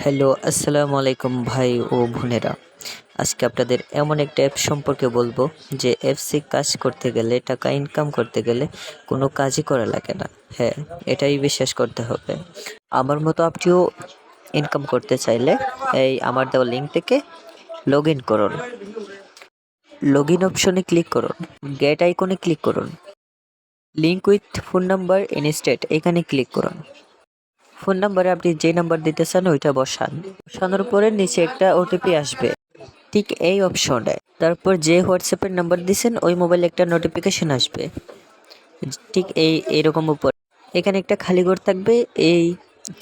Hello, আসসালামু আলাইকুম ভাই ও বোনেরা। আজকে আপনাদের এমন একটা অ্যাপ সম্পর্কে বলবো যে অ্যাপসে কাজ করতে গেলে, টাকা ইনকাম করতে গেলে কোনো কাজই করা লাগে না। হ্যাঁ, এটাই বিশ্বাস করতে হবে। আমার মতো আপনিও ইনকাম করতে চাইলে এই আমার দেওয়া লিঙ্ক থেকে লগ ইন করুন। লগ ইন অপশনে ক্লিক করুন, গেট আইকনে ক্লিক করুন, link with phone number instead এখানে ক্লিক করুন। ফোন নাম্বারে আপনি যে নাম্বার দিতে চান ওইটা বসানোর পরে নিচে একটা ওটিপি আসবে, ঠিক এই অপশনে। তারপর যে হোয়াটসঅ্যাপের নাম্বার দিয়েছেন ওই মোবাইলে একটা নোটিফিকেশন আসবে, ঠিক এইরকম উপর এখানে একটা খালি ঘর থাকবে। এই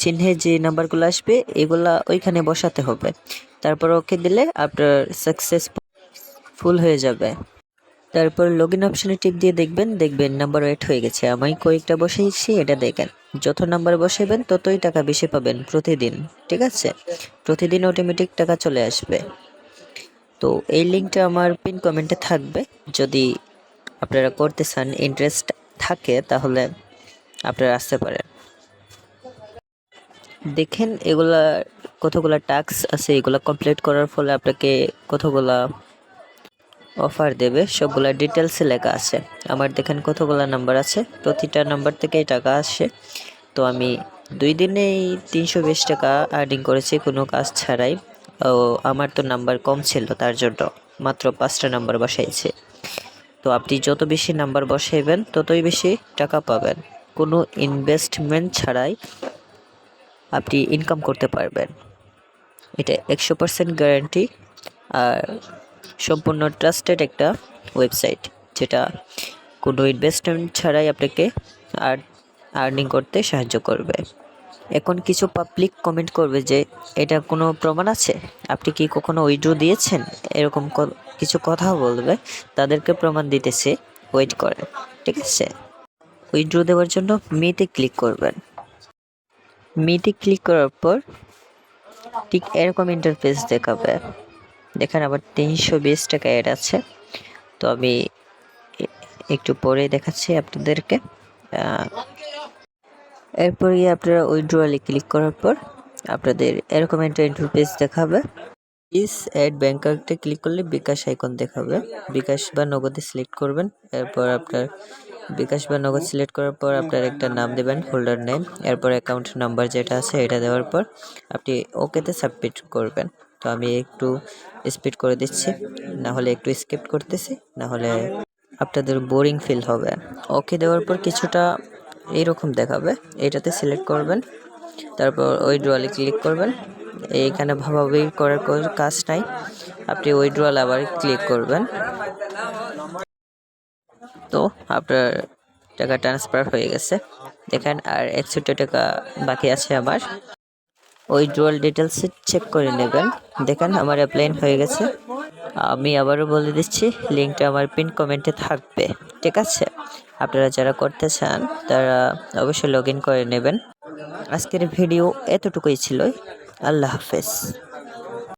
চিহ্নে যে নাম্বারগুলো আসবে এগুলা ওইখানে বসাতে হবে। তারপর ওকে দিলে আপনার সাকসেসফুল হয়ে যাবে। তারপর লগ ইন অপশানে টিপ দিয়ে দেখবেন নাম্বার এড হয়ে গেছে। আমি কয়েকটা বসেছি, এটা দেখেন। যত নাম্বার বসাবেন ততই টাকা বেশি পাবেন প্রতিদিন। ঠিক আছে, প্রতিদিন অটোমেটিক টাকা চলে আসবে। তো এই লিঙ্কটা আমার পিন কমেন্টে থাকবে। যদি আপনারা করতে চান, ইন্টারেস্ট থাকে, তাহলে আপনারা আসতে পারেন। দেখেন এগুলা কতগুলা টাস্ক আছে, এগুলা কমপ্লিট করার ফলে আপনাকে কতগুলা অফার দেবে, সবগুলা ডিটেলসে লেখা আছে। আমার দেখেন কতগুলা নাম্বার আছে, প্রতিটা নাম্বার থেকেই টাকা আসে। তো আমি 2 দিনেই 320 টাকা আর্নিং করেছি কোনো কাজ ছাড়াই। ও আমার তো নাম্বার কম ছিল, তার জন্য মাত্র 5টা নাম্বার বসাইছে। তো আপনি যত বেশি নাম্বার বসাইবেন ততই বেশি টাকা পাবেন। কোনো ইনভেস্টমেন্ট ছাড়াই আপনি ইনকাম করতে পারবেন। এটা 100% গ্যারান্টি আর সম্পূর্ণ ট্রাস্টেড একটা ওয়েবসাইট, যেটা কোনো ইনভেস্টমেন্ট ছাড়াই আপনাকে আর্নিং করতে সাহায্য করবে। এখন কিছু পাবলিক কমেন্ট করবে যে এটা কোনো প্রমাণ আছে, আপনি কি কখনো উইথড্র দিয়েছেন, এরকম কিছু কথা বলবে। তাদেরকে প্রমাণ দিতেছে, ওয়েট করেন। ঠিক আছে, উইথড্র দেওয়ার জন্য মিতে ক্লিক করবেন। মিতে ক্লিক করার পর ঠিক এরকম ইন্টারফেস দেখাবে। দেখেন আবার 320 টাকা অ্যাড আছে। তো আমি একটু পরে দেখাচ্ছি আপনাদেরকে। এরপর আপনারা উইথড্রয়ালে ক্লিক করার পর আপনাদের এরকম একটা ইন্টারফেস দেখাবে। ইস অ্যাড ব্যাঙ্ক কার্ডে ক্লিক করলে বিকাশ আইকন দেখাবে। বিকাশ বা নগদে সিলেক্ট করবেন। এরপর আপনার বিকাশ বা নগদ সিলেক্ট করার পর আপনার একটা নাম দেবেন, হোল্ডার নেম। এরপর অ্যাকাউন্ট নাম্বার যেটা আছে এটা দেওয়ার পর আপনি ওকেতে সাবমিট করবেন। তো আমি একটু স্পিড করে দিচ্ছি, না হলে একটু স্কিপ করতেছি, না হলে আপনাদের বোরিং ফিল হবে। ওকে দেওয়ার পর কিছুটা এইরকম দেখাবে, এটাতে সিলেক্ট করবেন। তারপর উইথড্রয়ালে ক্লিক করবেন। এইখানে ভাবাভাবি করার কাজ নাই, আপনি উইথড্রয়াল আবার ক্লিক করবেন। তো আপনার টাকা ট্রান্সফার হয়ে গেছে। দেখেন আর 61 টাকা বাকি আছে আমার। উইথড্রয়াল ডিটেলস চেক করে নেবেন। দেখেন আমার অ্যাপ্লাইন হয়ে গেছে। আমি আবারও বলে দিচ্ছি, লিঙ্কটা আমার পিন কমেন্টে থাকবে। ঠিক আছে, আপনারা যারা করতে চান তারা অবশ্যই লগ ইন করে নেবেন। আজকের ভিডিও এতটুকুই ছিল। আল্লাহ হাফেজ।